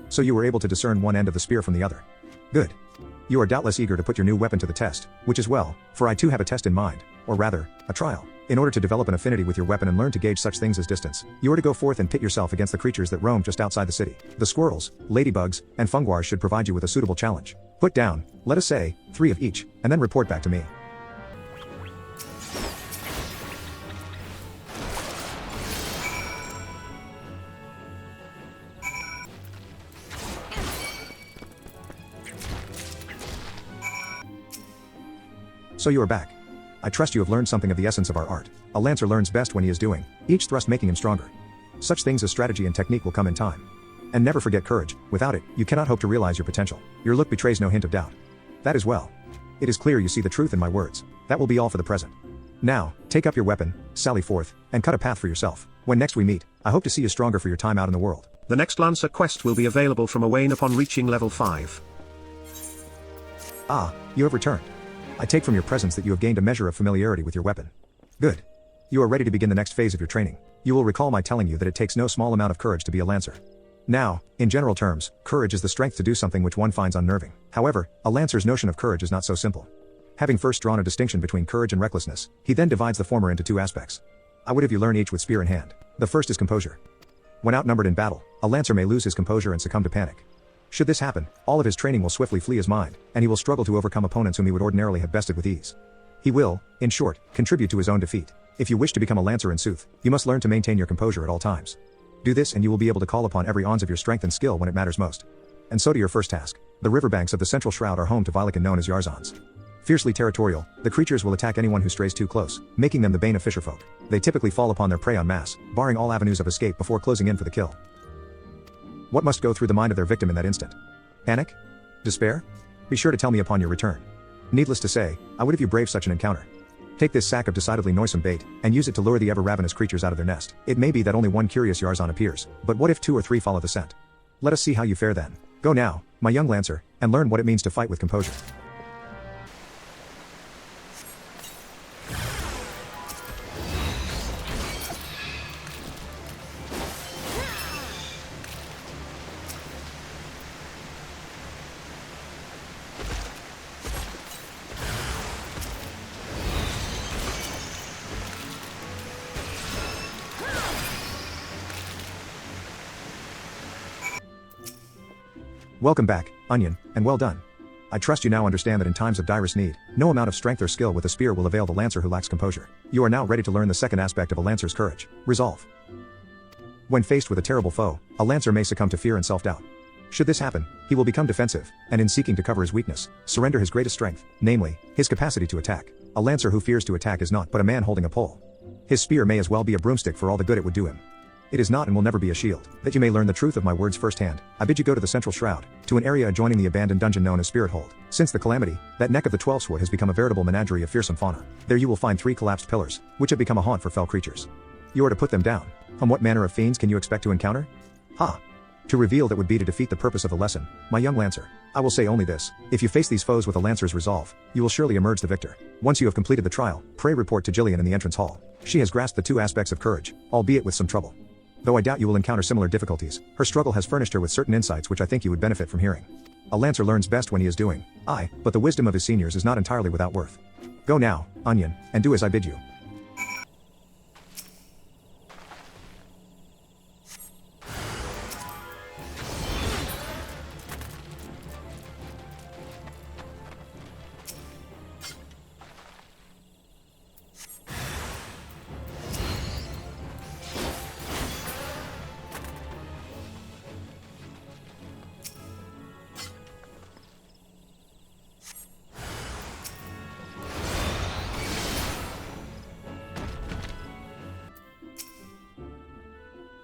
So you were able to discern one end of the spear from the other. Good. You are doubtless eager to put your new weapon to the test, which is well, for I too have a test in mind, or rather, a trial. In order to develop an affinity with your weapon and learn to gauge such things as distance, you are to go forth and pit yourself against the creatures that roam just outside the city. The squirrels, ladybugs, and funguars should provide you with a suitable challenge. Put down, let us say, 3 of each, and then report back to me. So you are back. I trust you have learned something of the essence of our art. A lancer learns best when he is doing, each thrust making him stronger. Such things as strategy and technique will come in time. And never forget courage. Without it, you cannot hope to realize your potential. Your look betrays no hint of doubt. That is well. It is clear you see the truth in my words. That will be all for the present. Now, take up your weapon, sally forth, and cut a path for yourself. When next we meet, I hope to see you stronger for your time out in the world. The next Lancer quest will be available from Owain upon reaching level 5. Ah, you have returned. I take from your presence that you have gained a measure of familiarity with your weapon. Good. You are ready to begin the next phase of your training. You will recall my telling you that it takes no small amount of courage to be a lancer. Now, in general terms, courage is the strength to do something which one finds unnerving. However, a lancer's notion of courage is not so simple. Having first drawn a distinction between courage and recklessness, he then divides the former into 2 aspects. I would have you learn each with spear in hand. The first is composure. When outnumbered in battle, a lancer may lose his composure and succumb to panic. Should this happen, all of his training will swiftly flee his mind, and he will struggle to overcome opponents whom he would ordinarily have bested with ease. He will, in short, contribute to his own defeat. If you wish to become a lancer in sooth, you must learn to maintain your composure at all times. Do this and you will be able to call upon every ounce of your strength and skill when it matters most. And so to your first task. The riverbanks of the Central Shroud are home to Vilacan known as Yarzons. Fiercely territorial, the creatures will attack anyone who strays too close, making them the bane of fisherfolk. They typically fall upon their prey en masse, barring all avenues of escape before closing in for the kill. What must go through the mind of their victim in that instant? Panic? Despair? Be sure to tell me upon your return. Needless to say, I would have you brave such an encounter. Take this sack of decidedly noisome bait, and use it to lure the ever-ravenous creatures out of their nest. It may be that only one curious Yarzon appears, but what if 2 or 3 follow the scent? Let us see how you fare then. Go now, my young lancer, and learn what it means to fight with composure. Welcome back, Onion, and well done. I trust you now understand that in times of direst need, no amount of strength or skill with a spear will avail the lancer who lacks composure. You are now ready to learn the second aspect of a lancer's courage, resolve. When faced with a terrible foe, a lancer may succumb to fear and self-doubt. Should this happen, he will become defensive, and in seeking to cover his weakness, surrender his greatest strength, namely, his capacity to attack. A lancer who fears to attack is not but a man holding a pole. His spear may as well be a broomstick for all the good it would do him. It is not and will never be a shield. That you may learn the truth of my words firsthand, I bid you go to the Central Shroud, to an area adjoining the abandoned dungeon known as Spirit Hold. Since the calamity, that neck of the 12 Sword has become a veritable menagerie of fearsome fauna. There you will find 3 collapsed pillars, which have become a haunt for fell creatures. You are to put them down. What manner of fiends can you expect to encounter? Ha! To reveal that would be to defeat the purpose of the lesson, my young lancer. I will say only this: if you face these foes with a lancer's resolve, you will surely emerge the victor. Once you have completed the trial, pray report to Jillian in the entrance hall. She has grasped the 2 aspects of courage, albeit with some trouble. Though I doubt you will encounter similar difficulties, her struggle has furnished her with certain insights which I think you would benefit from hearing. A lancer learns best when he is doing. But the wisdom of his seniors is not entirely without worth. Go now, Onion, and do as I bid you.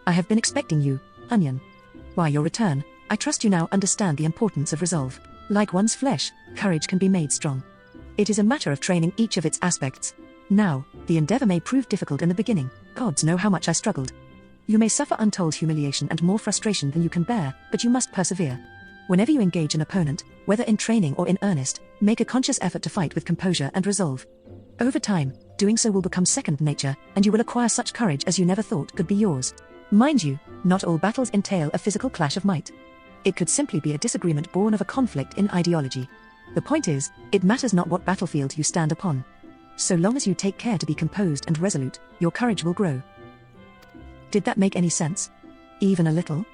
I have been expecting you, Onion. Why your return? I trust you now understand the importance of resolve. Like one's flesh, courage can be made strong. It is a matter of training each of its aspects. Now, the endeavor may prove difficult in the beginning. Gods know how much I struggled. You may suffer untold humiliation and more frustration than you can bear, but you must persevere. Whenever you engage an opponent, whether in training or in earnest, make a conscious effort to fight with composure and resolve. Over time, doing so will become second nature, and you will acquire such courage as you never thought could be yours. Mind you, not all battles entail a physical clash of might. It could simply be a disagreement born of a conflict in ideology. The point is, it matters not what battlefield you stand upon. So long as you take care to be composed and resolute, your courage will grow. Did that make any sense? Even a little?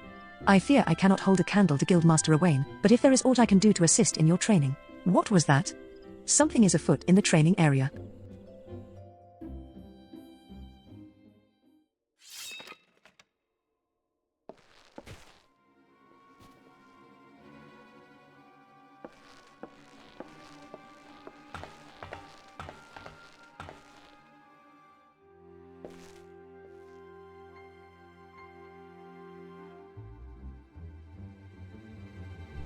I fear I cannot hold a candle to Guildmaster Owain, but if there is aught I can do to assist in your training. What was that? Something is afoot in the training area.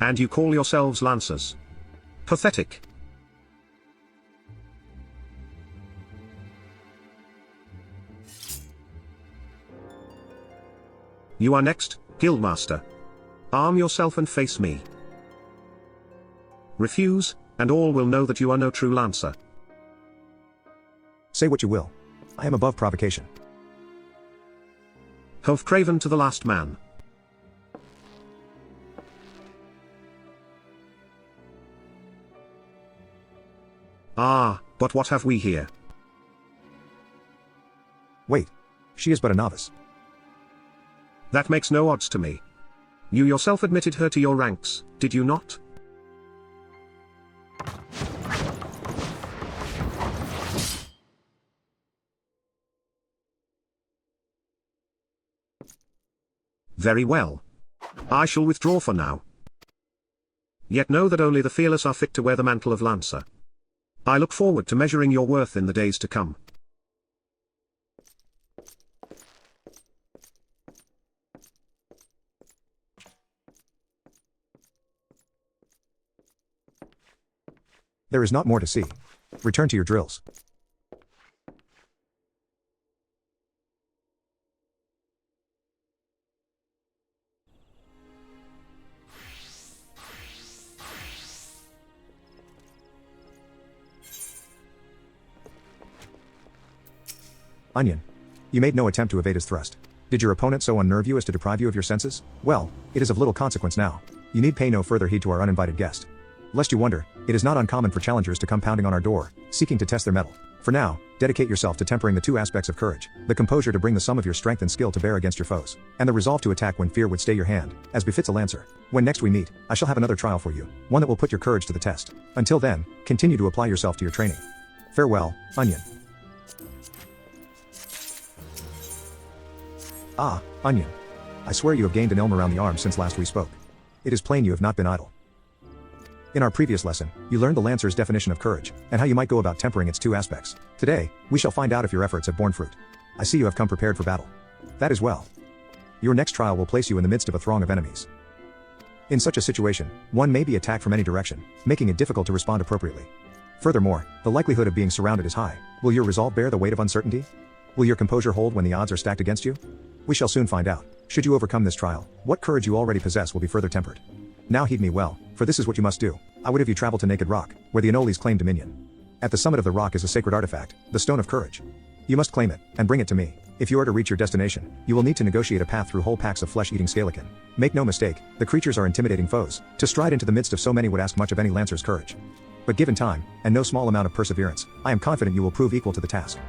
And you call yourselves Lancers? Pathetic. You are next, Guildmaster. Arm yourself and face me. Refuse, and all will know that you are no true Lancer. Say what you will. I am above provocation. Hove craven to the last man. Ah, but what have we here? Wait. She is but a novice. That makes no odds to me. You yourself admitted her to your ranks, did you not? Very well. I shall withdraw for now. Yet know that only the fearless are fit to wear the mantle of Lancer. I look forward to measuring your worth in the days to come. There is not more to see. Return to your drills. Onion. You made no attempt to evade his thrust. Did your opponent so unnerve you as to deprive you of your senses? Well, it is of little consequence now. You need pay no further heed to our uninvited guest. Lest you wonder, it is not uncommon for challengers to come pounding on our door, seeking to test their mettle. For now, dedicate yourself to tempering the two aspects of courage, the composure to bring the sum of your strength and skill to bear against your foes, and the resolve to attack when fear would stay your hand, as befits a Lancer. When next we meet, I shall have another trial for you, one that will put your courage to the test. Until then, continue to apply yourself to your training. Farewell, Onion. Ah, Onion. I swear you have gained an elm around the arm since last we spoke. It is plain you have not been idle. In our previous lesson, you learned the Lancer's definition of courage, and how you might go about tempering its two aspects. Today, we shall find out if your efforts have borne fruit. I see you have come prepared for battle. That is well. Your next trial will place you in the midst of a throng of enemies. In such a situation, one may be attacked from any direction, making it difficult to respond appropriately. Furthermore, the likelihood of being surrounded is high. Will your resolve bear the weight of uncertainty? Will your composure hold when the odds are stacked against you? We shall soon find out. Should you overcome this trial, what courage you already possess will be further tempered. Now heed me well, for this is what you must do. I would have you travel to Naked Rock, where the Anoles claim dominion. At the summit of the rock is a sacred artifact, the Stone of Courage. You must claim it, and bring it to me. If you are to reach your destination, you will need to negotiate a path through whole packs of flesh-eating Scalekin. Make no mistake, the creatures are intimidating foes. To stride into the midst of so many would ask much of any Lancer's courage. But given time, and no small amount of perseverance, I am confident you will prove equal to the task.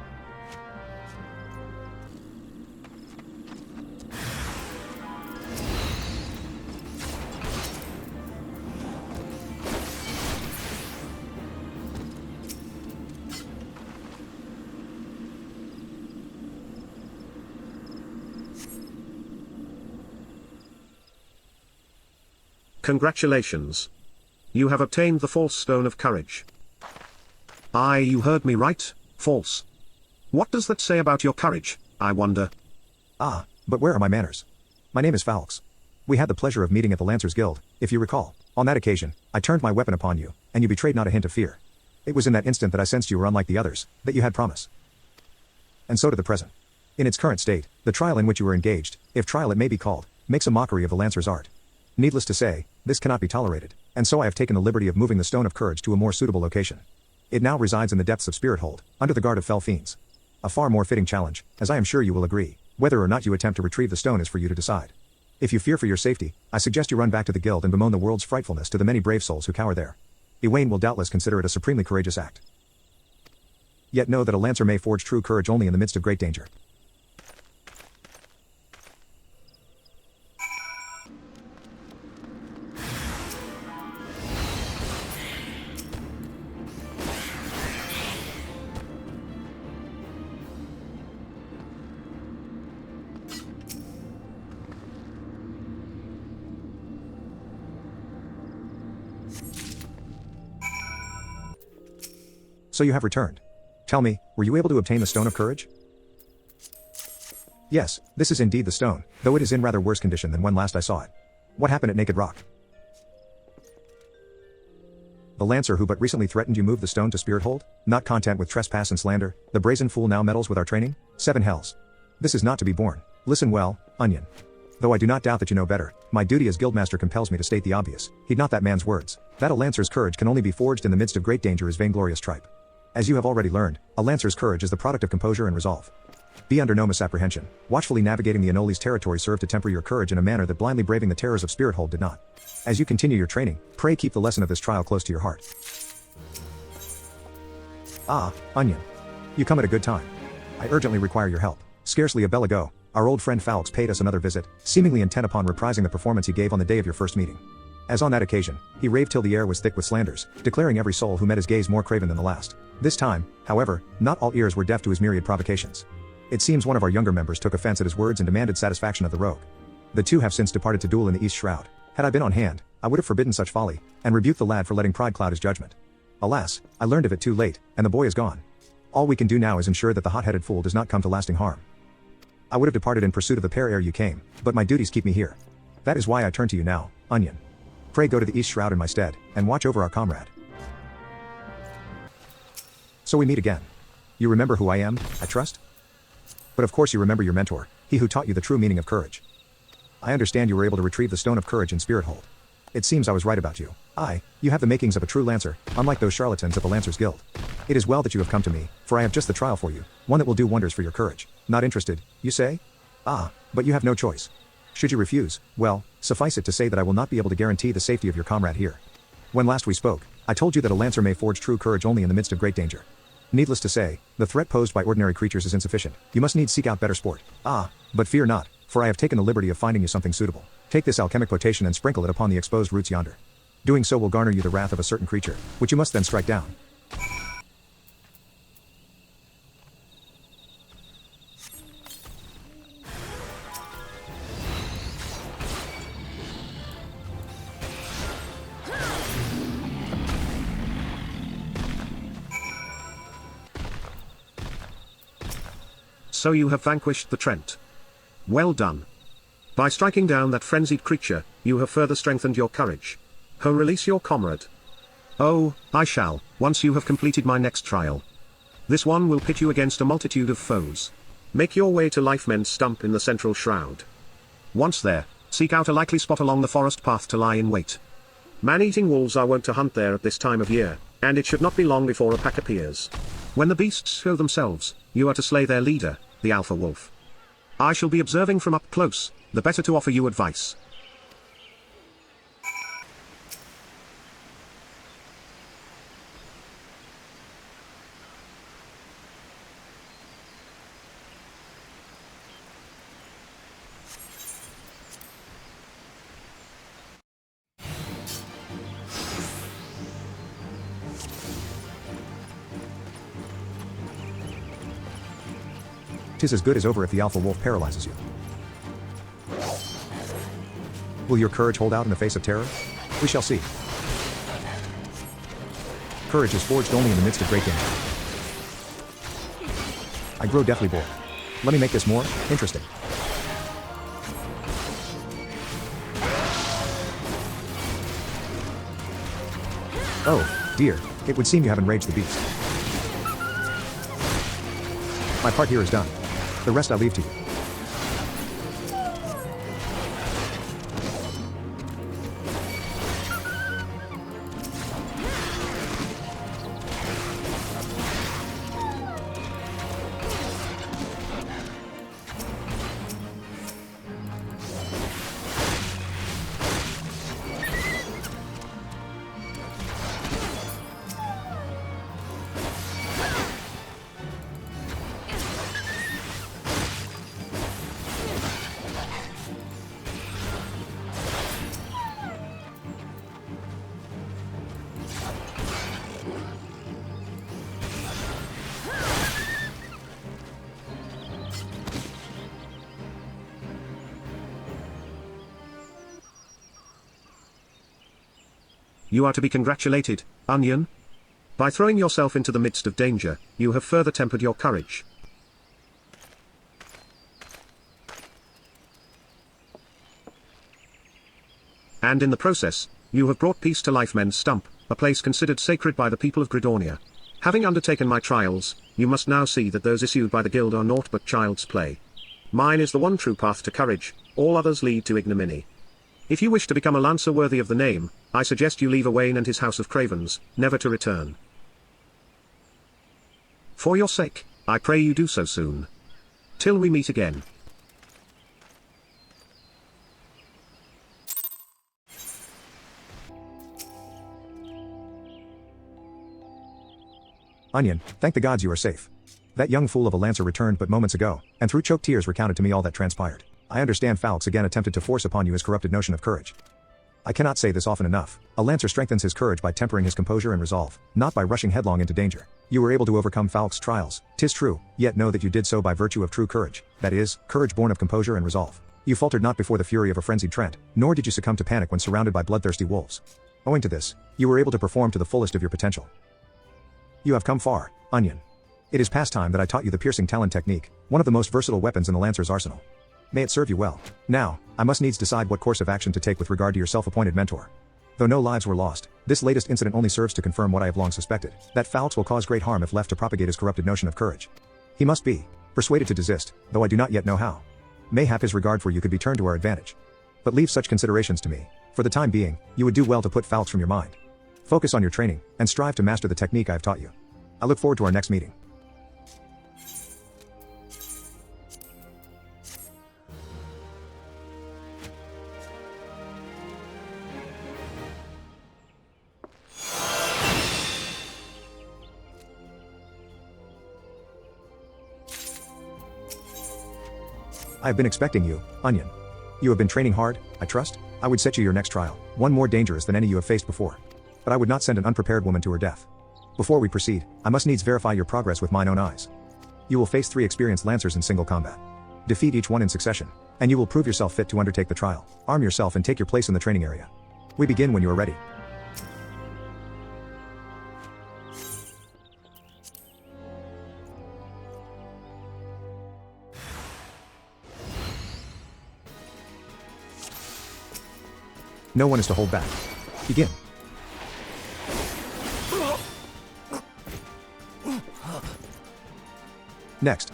Congratulations. You have obtained the false Stone of Courage. Aye, you heard me right, false. What does that say about your courage, I wonder? Ah, but where are my manners? My name is Falx. We had the pleasure of meeting at the Lancers Guild, if you recall. On that occasion, I turned my weapon upon you, and you betrayed not a hint of fear. It was in that instant that I sensed you were unlike the others, that you had promise. And so to the present. In its current state, the trial in which you were engaged, if trial it may be called, makes a mockery of the Lancer's art. Needless to say, this cannot be tolerated, and so I have taken the liberty of moving the Stone of Courage to a more suitable location. It now resides in the depths of Spirit Hold, under the guard of fell fiends. A far more fitting challenge, as I am sure you will agree. Whether or not you attempt to retrieve the stone is for you to decide. If you fear for your safety, I suggest you run back to the guild and bemoan the world's frightfulness to the many brave souls who cower there. Ewain will doubtless consider it a supremely courageous act. Yet know that a lancer may forge true courage only in the midst of great danger. So you have returned. Tell me, were you able to obtain the Stone of Courage? Yes, this is indeed the stone, though it is in rather worse condition than when last I saw it. What happened at Naked Rock? The lancer who but recently threatened you moved the stone to Spirit Hold? Not content with trespass and slander, the brazen fool now meddles with our training? 7 hells. This is not to be borne. Listen well, Onion. Though I do not doubt that you know better, my duty as guildmaster compels me to state the obvious. Heed not that man's words. That a lancer's courage can only be forged in the midst of great danger is vainglorious tripe. As you have already learned, a lancer's courage is the product of composure and resolve. Be under no misapprehension. Watchfully navigating the Anoli's territory served to temper your courage in a manner that blindly braving the terrors of Spirit Hold did not. As you continue your training, pray keep the lesson of this trial close to your heart. Ah, Onion. You come at a good time. I urgently require your help. Scarcely a bell ago, our old friend Fawkes paid us another visit, seemingly intent upon reprising the performance he gave on the day of your first meeting. As on that occasion, he raved till the air was thick with slanders, declaring every soul who met his gaze more craven than the last. This time, however, not all ears were deaf to his myriad provocations. It seems one of our younger members took offense at his words and demanded satisfaction of the rogue. The two have since departed to duel in the East Shroud. Had I been on hand, I would have forbidden such folly, and rebuked the lad for letting pride cloud his judgment. Alas, I learned of it too late, and the boy is gone. All we can do now is ensure that the hot-headed fool does not come to lasting harm. I would have departed in pursuit of the pair ere you came, but my duties keep me here. That is why I turn to you now, Onion. Pray go to the East Shroud in my stead, and watch over our comrade. So we meet again. You remember who I am, I trust? But of course you remember your mentor, he who taught you the true meaning of courage. I understand you were able to retrieve the Stone of Courage in Spirit Hold. It seems I was right about you. You have the makings of a true lancer, unlike those charlatans at the Lancers Guild. It is well that you have come to me, for I have just the trial for you, one that will do wonders for your courage. Not interested, you say? But you have no choice. Should you refuse, well, suffice it to say that I will not be able to guarantee the safety of your comrade here. When last we spoke, I told you that a lancer may forge true courage only in the midst of great danger. Needless to say, the threat posed by ordinary creatures is insufficient. You must needs seek out better sport. But fear not, for I have taken the liberty of finding you something suitable. Take this alchemic potation and sprinkle it upon the exposed roots yonder. Doing so will garner you the wrath of a certain creature, which you must then strike down. So you have vanquished the Trent. Well done. By striking down that frenzied creature, you have further strengthened your courage. Release your comrade. Oh, I shall, once you have completed my next trial. This one will pit you against a multitude of foes. Make your way to Lifemen's Stump in the Central Shroud. Once there, seek out a likely spot along the forest path to lie in wait. Man-eating wolves are wont to hunt there at this time of year, and it should not be long before a pack appears. When the beasts show themselves, you are to slay their leader, the Alpha Wolf. I shall be observing from up close, the better to offer you advice. Tis as good as over if the Alpha Wolf paralyzes you. Will your courage hold out in the face of terror? We shall see. Courage is forged only in the midst of great danger. I grow deathly bored. Let me make this more interesting. Oh, dear, it would seem you have enraged the beast. My part here is done. The rest I leave to you. You are to be congratulated, Onion. By throwing yourself into the midst of danger, you have further tempered your courage. And in the process, you have brought peace to Life Men's Stump, a place considered sacred by the people of Gridornia. Having undertaken my trials, you must now see that those issued by the guild are naught but child's play. Mine is the one true path to courage, all others lead to ignominy. If you wish to become a lancer worthy of the name, I suggest you leave Owain and his house of cravens, never to return. For your sake, I pray you do so soon. Till we meet again. Onion, thank the gods you are safe. That young fool of a lancer returned but moments ago, and through choked tears recounted to me all that transpired. I understand Falx again attempted to force upon you his corrupted notion of courage. I cannot say this often enough. A lancer strengthens his courage by tempering his composure and resolve, not by rushing headlong into danger. You were able to overcome Falx's trials, 'tis true, yet know that you did so by virtue of true courage, that is, courage born of composure and resolve. You faltered not before the fury of a frenzied Trent, nor did you succumb to panic when surrounded by bloodthirsty wolves. Owing to this, you were able to perform to the fullest of your potential. You have come far, Onion. It is past time that I taught you the piercing talon technique, one of the most versatile weapons in the Lancer's arsenal. May it serve you well. Now, I must needs decide what course of action to take with regard to your self-appointed mentor. Though no lives were lost, this latest incident only serves to confirm what I have long suspected, that Falx will cause great harm if left to propagate his corrupted notion of courage. He must be persuaded to desist, though I do not yet know how. Mayhap his regard for you could be turned to our advantage. But leave such considerations to me. For the time being, you would do well to put Falx from your mind. Focus on your training, and strive to master the technique I have taught you. I look forward to our next meeting. I have been expecting you, Onion. You have been training hard, I trust? I would set you your next trial, one more dangerous than any you have faced before. But I would not send an unprepared woman to her death. Before we proceed, I must needs verify your progress with mine own eyes. You will face 3 experienced lancers in single combat. Defeat each one in succession, and you will prove yourself fit to undertake the trial. Arm yourself and take your place in the training area. We begin when you are ready. No one is to hold back. Begin. Next.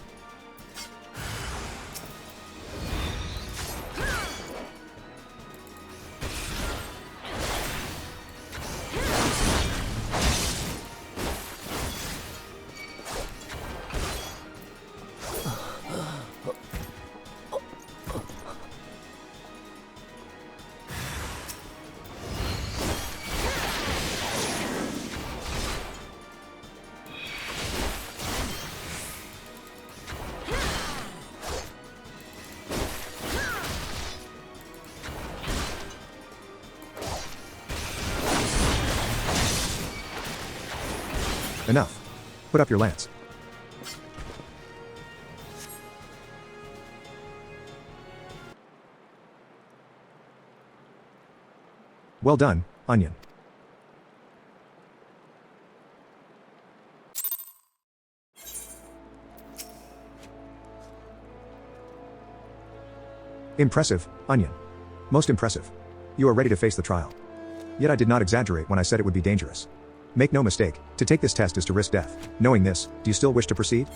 Enough. Put up your lance. Well done, Onion. Impressive, Onion. Most impressive. You are ready to face the trial. Yet I did not exaggerate when I said it would be dangerous. Make no mistake, to take this test is to risk death. Knowing this, do you still wish to proceed?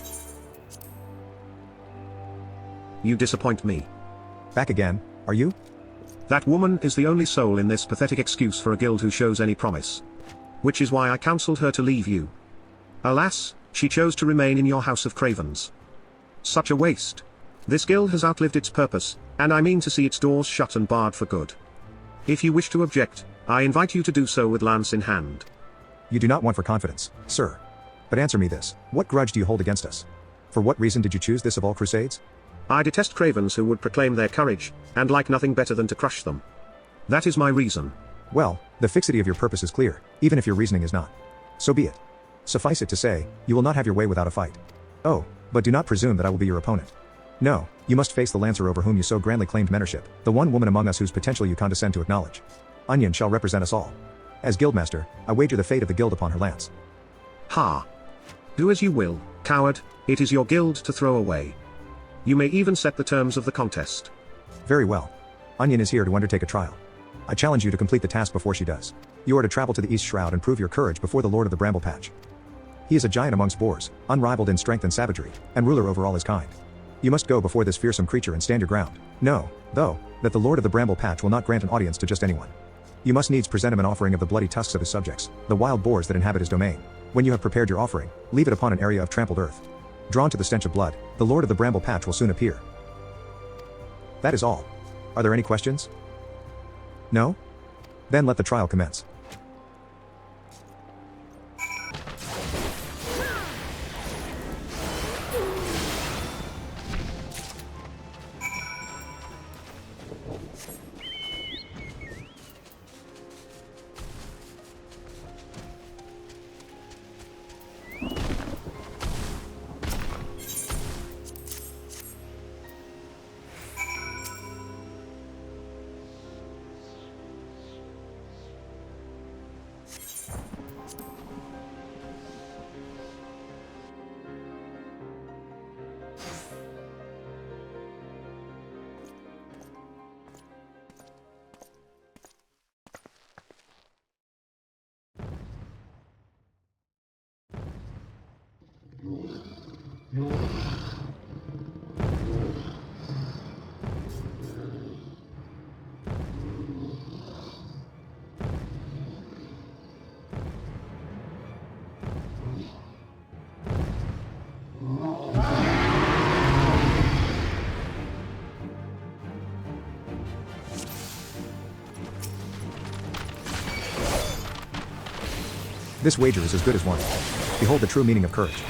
You disappoint me. Back again, are you? That woman is the only soul in this pathetic excuse for a guild who shows any promise. Which is why I counseled her to leave you. Alas, she chose to remain in your house of cravens. Such a waste. This guild has outlived its purpose, and I mean to see its doors shut and barred for good. If you wish to object, I invite you to do so with lance in hand. You do not want for confidence, sir. But answer me this, what grudge do you hold against us? For what reason did you choose this of all crusades? I detest cravens who would proclaim their courage, and like nothing better than to crush them. That is my reason. Well, the fixity of your purpose is clear, even if your reasoning is not. So be it. Suffice it to say, you will not have your way without a fight. Oh, but do not presume that I will be your opponent. No, you must face the lancer over whom you so grandly claimed mentorship, the one woman among us whose potential you condescend to acknowledge. Onion shall represent us all. As guildmaster, I wager the fate of the guild upon her lance. Ha! Do as you will, coward, it is your guild to throw away. You may even set the terms of the contest. Very well. Onion is here to undertake a trial. I challenge you to complete the task before she does. You are to travel to the East Shroud and prove your courage before the Lord of the Bramble Patch. He is a giant amongst boars, unrivaled in strength and savagery, and ruler over all his kind. You must go before this fearsome creature and stand your ground. Know, though, that the Lord of the Bramble Patch will not grant an audience to just anyone. You must needs present him an offering of the bloody tusks of his subjects, the wild boars that inhabit his domain. When you have prepared your offering, leave it upon an area of trampled earth. Drawn to the stench of blood, the Lord of the Bramble Patch will soon appear. That is all. Are there any questions? No? Then let the trial commence. This wager is as good as won. Behold the true meaning of courage.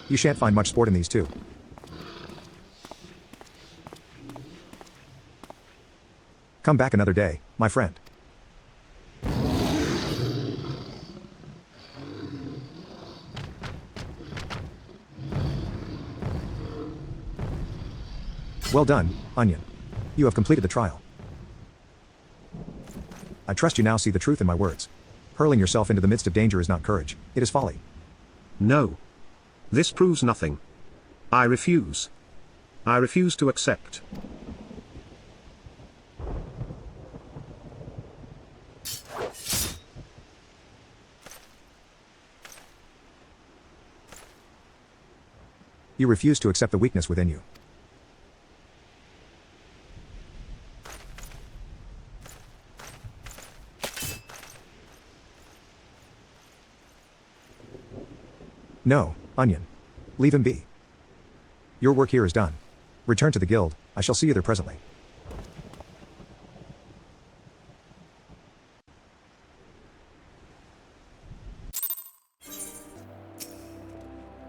You shan't find much sport in these two. Come back another day, my friend. Well done, Onion. You have completed the trial. I trust you now see the truth in my words. Hurling yourself into the midst of danger is not courage, it is folly. No. This proves nothing. I refuse. I refuse to accept. You refuse to accept the weakness within you. No, Onion. Leave him be. Your work here is done. Return to the guild, I shall see you there presently.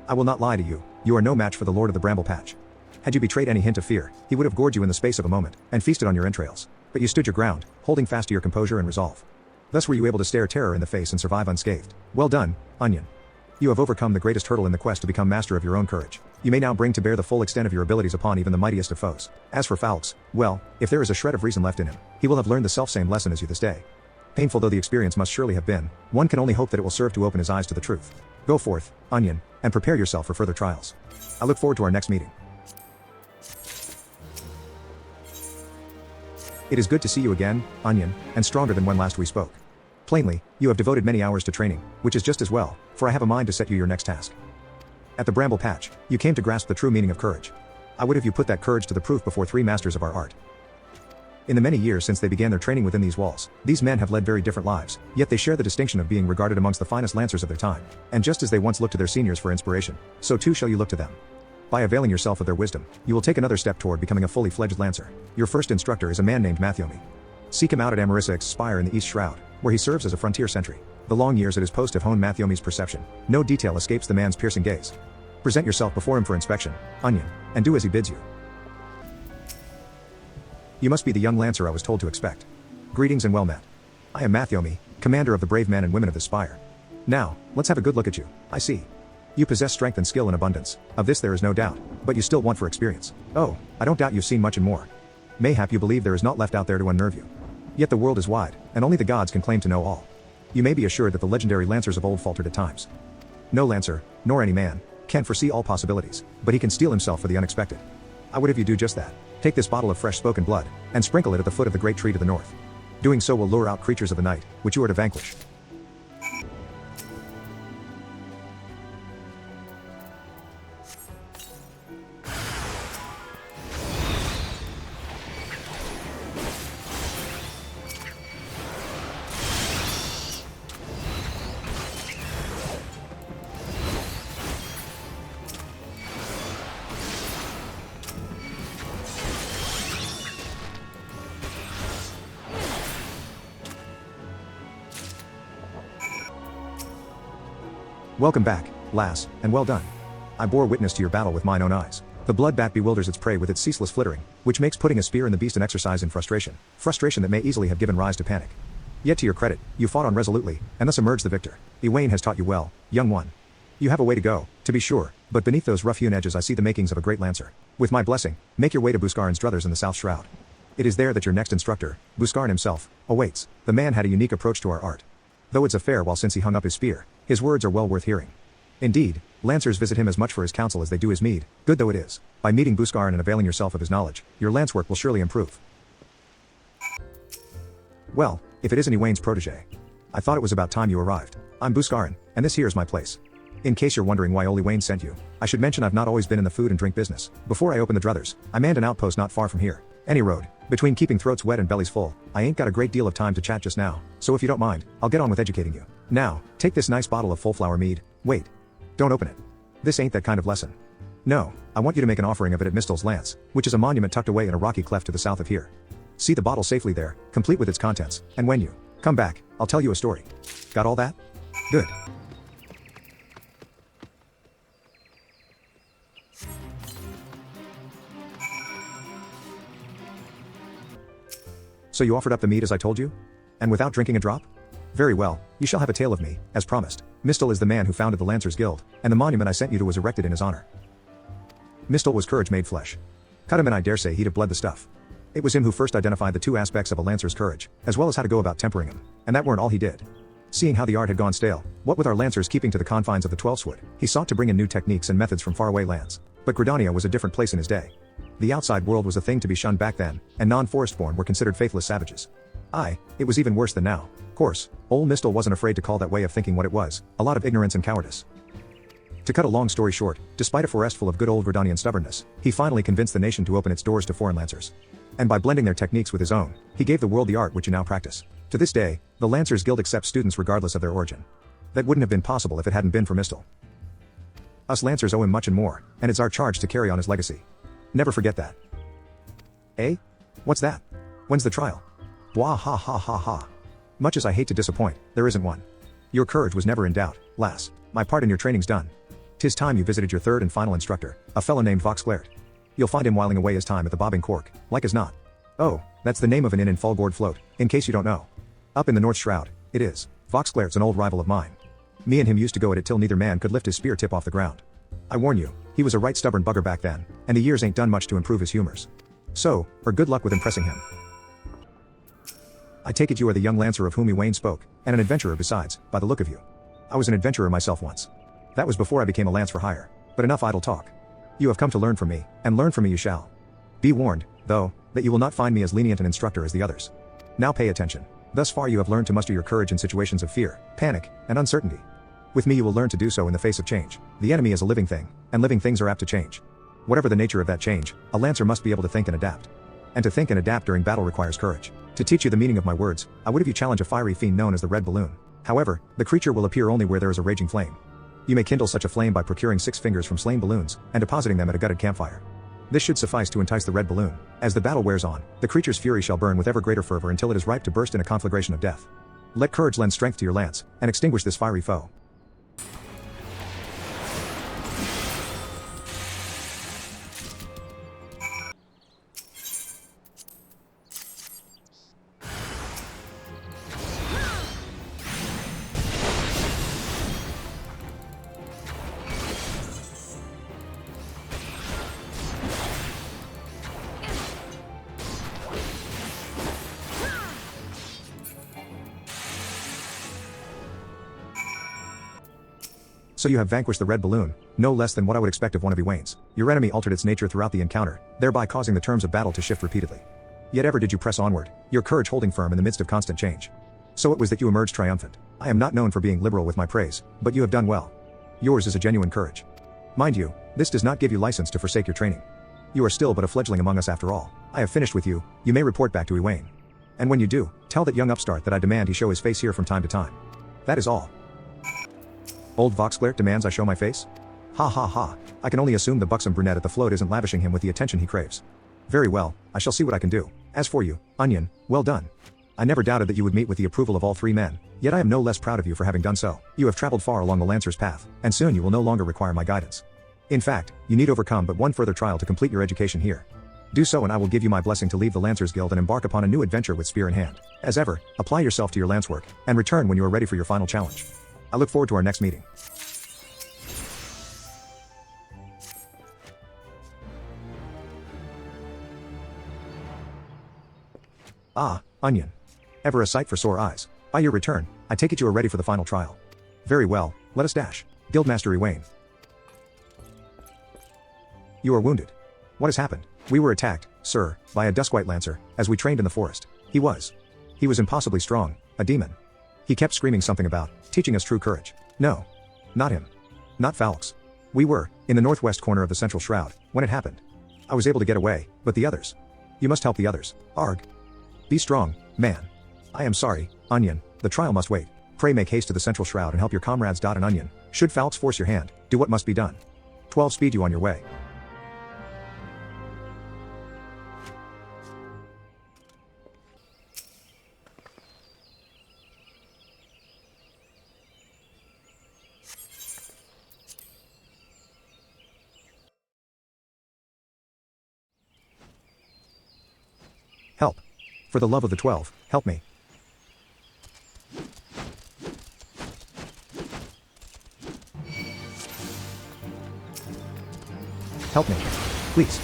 I will not lie to you, You are no match for the Lord of the Bramble Patch. Had you betrayed any hint of fear, he would have gored you in the space of a moment, and feasted on your entrails. But you stood your ground, holding fast to your composure and resolve. Thus were you able to stare terror in the face and survive unscathed. Well done, Onion. You have overcome the greatest hurdle in the quest to become master of your own courage. You may now bring to bear the full extent of your abilities upon even the mightiest of foes. As for Falx, well, if there is a shred of reason left in him, he will have learned the selfsame lesson as you this day. Painful though the experience must surely have been, one can only hope that it will serve to open his eyes to the truth. Go forth, Onion, and prepare yourself for further trials. I look forward to our next meeting. It is good to see you again, Onion, and stronger than when last we spoke. Plainly, you have devoted many hours to training, which is just as well, for I have a mind to set you your next task. At the Bramble Patch, you came to grasp the true meaning of courage. I would have you put that courage to the proof before 3 masters of our art. In the many years since they began their training within these walls, these men have led very different lives, yet they share the distinction of being regarded amongst the finest lancers of their time. And just as they once looked to their seniors for inspiration, so too shall you look to them. By availing yourself of their wisdom, you will take another step toward becoming a fully fledged lancer. Your first instructor is a man named Mathiomi. Seek him out at Amarissac's Spire in the East Shroud, where he serves as a frontier sentry. The long years at his post have honed Mathiomi's perception. No detail escapes the man's piercing gaze. Present yourself before him for inspection, Onion, and do as he bids you. You must be the young lancer I was told to expect. Greetings and well met. I am Mathiomi, commander of the brave men and women of the Spire. Now, let's have a good look at you. I see. You possess strength and skill in abundance, of this there is no doubt, but you still want for experience. Oh, I don't doubt you've seen much and more. Mayhap you believe there is naught left out there to unnerve you. Yet the world is wide, and only the gods can claim to know all. You may be assured that the legendary lancers of old faltered at times. No lancer, nor any man, can foresee all possibilities, but he can steel himself for the unexpected. I would have you do just that. Take this bottle of fresh spoken blood, and sprinkle it at the foot of the great tree to the north. Doing so will lure out creatures of the night, which you are to vanquish. Welcome back, lass, and well done. I bore witness to your battle with mine own eyes. The blood bat bewilders its prey with its ceaseless flittering, which makes putting a spear in the beast an exercise in frustration that may easily have given rise to panic. Yet to your credit, you fought on resolutely, and thus emerged the victor. Ewain has taught you well, young one. You have a way to go, to be sure, but beneath those rough-hewn edges I see the makings of a great lancer. With my blessing, make your way to Buscarin's druthers in the South Shroud. It is there that your next instructor, Buscarin himself, awaits. The man had a unique approach to our art. Though it's a fair while since he hung up his spear, his words are well worth hearing. Indeed, lancers visit him as much for his counsel as they do his mead, good though it is. By meeting Buscarin and availing yourself of his knowledge, your lance work will surely improve. Well, if it isn't Ewain's protege. I thought it was about time you arrived. I'm Buscarin, and this here is my place. In case you're wondering why old Ewain sent you, I should mention I've not always been in the food and drink business. Before I opened the druthers, I manned an outpost not far from here. Any road, between keeping throats wet and bellies full, I ain't got a great deal of time to chat just now, so if you don't mind, I'll get on with educating you. Now, take this nice bottle of full flower mead. Wait. Don't open it. This ain't that kind of lesson. No, I want you to make an offering of it at Mistel's Lance, which is a monument tucked away in a rocky cleft to the south of here. See the bottle safely there, complete with its contents, and when you come back, I'll tell you a story. Got all that? Good. So you offered up the mead as I told you? And without drinking a drop? Very well, you shall have a tale of me, as promised. Mistel is the man who founded the Lancers Guild, and the monument I sent you to was erected in his honor. Mistel was courage made flesh. Cut him and I dare say he'd have bled the stuff. It was him who first identified the 2 aspects of a Lancer's courage, as well as how to go about tempering him. And that weren't all he did. Seeing how the art had gone stale, what with our Lancers keeping to the confines of the Twelfthwood, he sought to bring in new techniques and methods from faraway lands. But Gridania was a different place in his day. The outside world was a thing to be shunned back then, and non-forest-born were considered faithless savages. Aye, it was even worse than now. Of course, old Mistel wasn't afraid to call that way of thinking what it was, a lot of ignorance and cowardice. To cut a long story short, despite a forest full of good old Gridanian stubbornness, he finally convinced the nation to open its doors to foreign lancers. And by blending their techniques with his own, he gave the world the art which you now practice. To this day, the Lancers Guild accepts students regardless of their origin. That wouldn't have been possible if it hadn't been for Mistel. Us Lancers owe him much and more, and it's our charge to carry on his legacy. Never forget that. Eh? What's that? When's the trial? Bwah ha ha ha ha. Much as I hate to disappoint, there isn't one. Your courage was never in doubt, lass. My part in your training's done. 'Tis time you visited your third and final instructor, a fellow named FFXIV. You'll find him whiling away his time at the Bobbing Cork, like as not. Oh, that's the name of an inn in Fulgord Float, in case you don't know. Up in the North Shroud, it is. FFXIV's an old rival of mine. Me and him used to go at it till neither man could lift his spear tip off the ground. I warn you, he was a right stubborn bugger back then, and the years ain't done much to improve his humors. So, good luck with impressing him. I take it you are the young lancer of whom Ewain spoke, and an adventurer besides, by the look of you. I was an adventurer myself once. That was before I became a lance for hire. But enough idle talk. You have come to learn from me, and learn from me you shall. Be warned, though, that you will not find me as lenient an instructor as the others. Now pay attention. Thus far you have learned to muster your courage in situations of fear, panic, and uncertainty. With me you will learn to do so in the face of change. The enemy is a living thing, and living things are apt to change. Whatever the nature of that change, a lancer must be able to think and adapt. And to think and adapt during battle requires courage. To teach you the meaning of my words, I would have you challenge a fiery fiend known as the Red Balloon. However, the creature will appear only where there is a raging flame. You may kindle such a flame by procuring 6 fingers from slain balloons, and depositing them at a gutted campfire. This should suffice to entice the Red Balloon. As the battle wears on, the creature's fury shall burn with ever greater fervor until it is ripe to burst in a conflagration of death. Let courage lend strength to your lance, and extinguish this fiery foe. So you have vanquished the Red Balloon, no less than what I would expect of one of Ewain's. Your enemy altered its nature throughout the encounter, thereby causing the terms of battle to shift repeatedly. Yet ever did you press onward, your courage holding firm in the midst of constant change. So it was that you emerged triumphant. I am not known for being liberal with my praise, but you have done well. Yours is a genuine courage. Mind you, this does not give you license to forsake your training. You are still but a fledgling among us after all. I have finished with you, you may report back to Ewain. And when you do, tell that young upstart that I demand he show his face here from time to time. That is all. Old FFXIV demands I show my face? Ha ha ha, I can only assume the buxom brunette at the float isn't lavishing him with the attention he craves. Very well, I shall see what I can do. As for you, Onion, well done. I never doubted that you would meet with the approval of all 3 men, yet I am no less proud of you for having done so. You have traveled far along the Lancer's path, and soon you will no longer require my guidance. In fact, you need overcome but one further trial to complete your education here. Do so and I will give you my blessing to leave the Lancers Guild and embark upon a new adventure with spear in hand. As ever, apply yourself to your lance work, and return when you are ready for your final challenge. I look forward to our next meeting. Ah, Onion. Ever a sight for sore eyes. By your return, I take it you are ready for the final trial. Very well, let us dash. Guildmaster Ewain. You are wounded. What has happened? We were attacked, sir, by a Duskwhite Lancer, as we trained in the forest. He was impossibly strong, a demon. He kept screaming something about teaching us true courage. No. Not him. Not Falx. We were in the northwest corner of the central shroud when it happened. I was able to get away, but the others. You must help the others. Arg. Be strong, man. I am sorry, Onion, the trial must wait. Pray make haste to the central shroud and help your comrades. And Onion, should Falx force your hand, do what must be done. 12 speed you on your way. Help. For the love of the 12, help me. Help me. Please.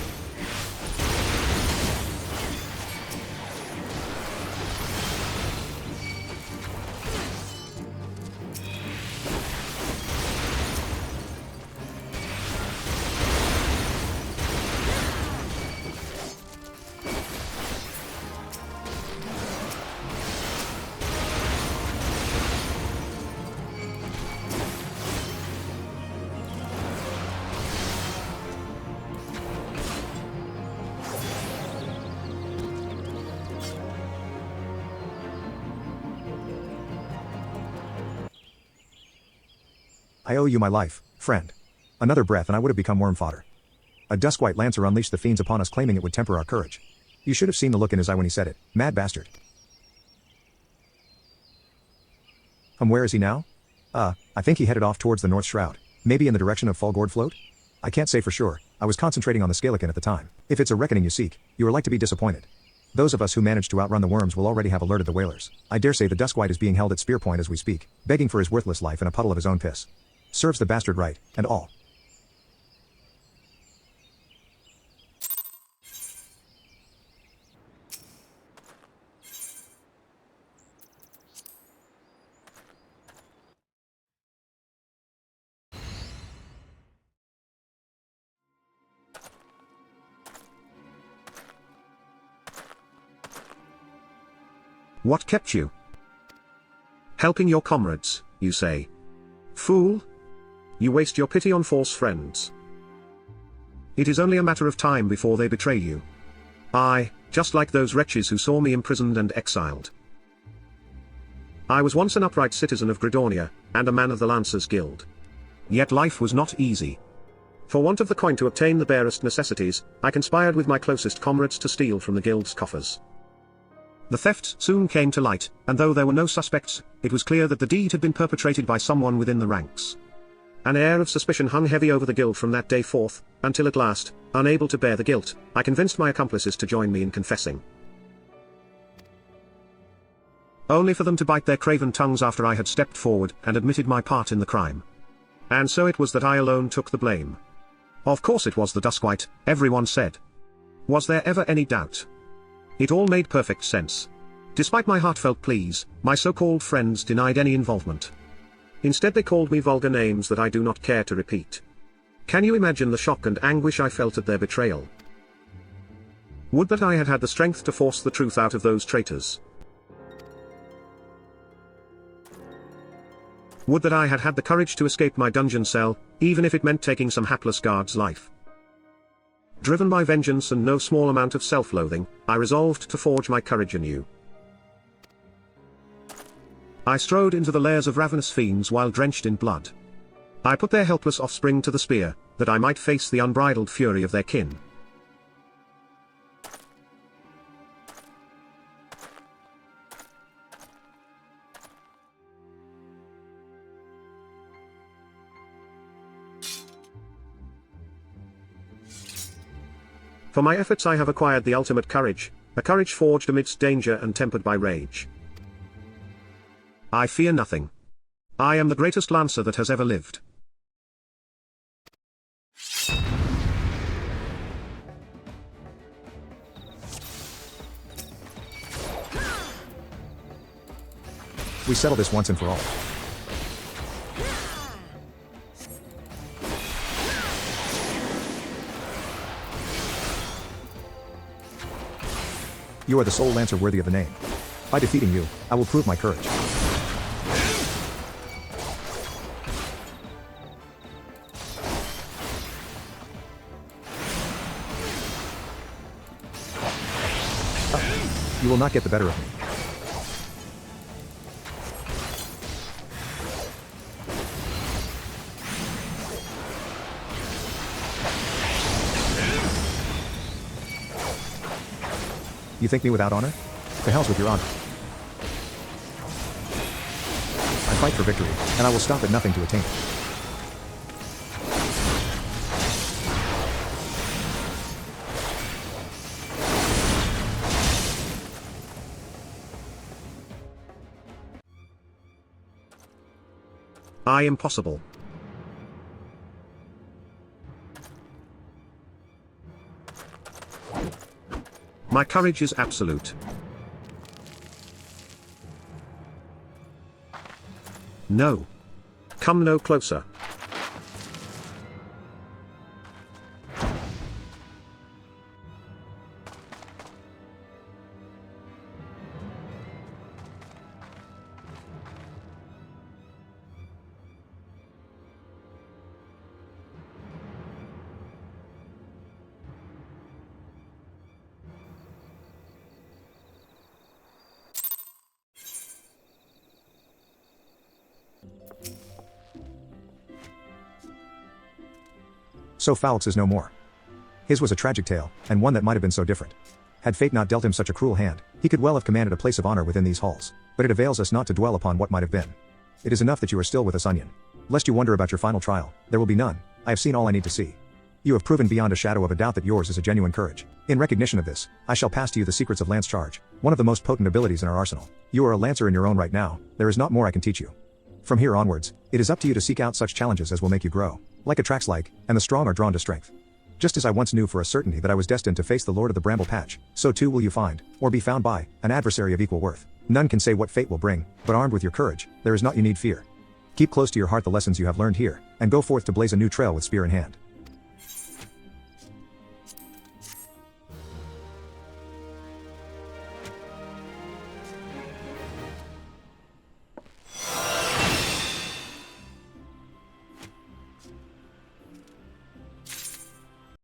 I owe you my life, friend. Another breath and I would have become worm fodder. A Duskwhite Lancer unleashed the fiends upon us claiming it would temper our courage. You should have seen the look in his eye when he said it, mad bastard. Where is he now? I think he headed off towards the North Shroud. Maybe in the direction of Falgord Float? I can't say for sure, I was concentrating on the Scalican at the time. If it's a reckoning you seek, you are like to be disappointed. Those of us who managed to outrun the worms will already have alerted the whalers. I dare say the Duskwhite is being held at spear point as we speak, begging for his worthless life in a puddle of his own piss. Serves the bastard right, and all. What kept you? Helping your comrades, you say. Fool! You waste your pity on false friends. It is only a matter of time before they betray you. I, just like those wretches who saw me imprisoned and exiled. I was once an upright citizen of Gridornia, and a man of the Lancers Guild. Yet life was not easy. For want of the coin to obtain the barest necessities, I conspired with my closest comrades to steal from the guild's coffers. The theft soon came to light, and though there were no suspects, it was clear that the deed had been perpetrated by someone within the ranks. An air of suspicion hung heavy over the guild from that day forth, until at last, unable to bear the guilt, I convinced my accomplices to join me in confessing. Only for them to bite their craven tongues after I had stepped forward and admitted my part in the crime. And so it was that I alone took the blame. Of course it was the Duskwhite, everyone said. Was there ever any doubt? It all made perfect sense. Despite my heartfelt pleas, my so-called friends denied any involvement. Instead they called me vulgar names that I do not care to repeat. Can you imagine the shock and anguish I felt at their betrayal? Would that I had had the strength to force the truth out of those traitors. Would that I had had the courage to escape my dungeon cell, even if it meant taking some hapless guard's life. Driven by vengeance and no small amount of self-loathing, I resolved to forge my courage anew. I strode into the lairs of ravenous fiends while drenched in blood. I put their helpless offspring to the spear, that I might face the unbridled fury of their kin. For my efforts I have acquired the ultimate courage, a courage forged amidst danger and tempered by rage. I fear nothing. I am the greatest lancer that has ever lived. We settle this once and for all. You are the sole Lancer worthy of the name. By defeating you, I will prove my courage. You will not get the better of me. You think me without honor? To hell's with your honor. I fight for victory, and I will stop at nothing to attain it. Impossible. My courage is absolute. No. Come no closer. So Falx is no more. His was a tragic tale, and one that might have been so different. Had fate not dealt him such a cruel hand, he could well have commanded a place of honor within these halls, but it avails us not to dwell upon what might have been. It is enough that you are still with us, Onion. Lest you wonder about your final trial, there will be none. I have seen all I need to see. You have proven beyond a shadow of a doubt that yours is a genuine courage. In recognition of this, I shall pass to you the secrets of lance charge, one of the most potent abilities in our arsenal. You are a lancer in your own right now, there is not more I can teach you. From here onwards, it is up to you to seek out such challenges as will make you grow. Like attracts like, and the strong are drawn to strength. Just as I once knew for a certainty that I was destined to face the Lord of the Bramble Patch, so too will you find, or be found by, an adversary of equal worth. None can say what fate will bring, but armed with your courage, there is naught you need fear. Keep close to your heart the lessons you have learned here, and go forth to blaze a new trail with spear in hand.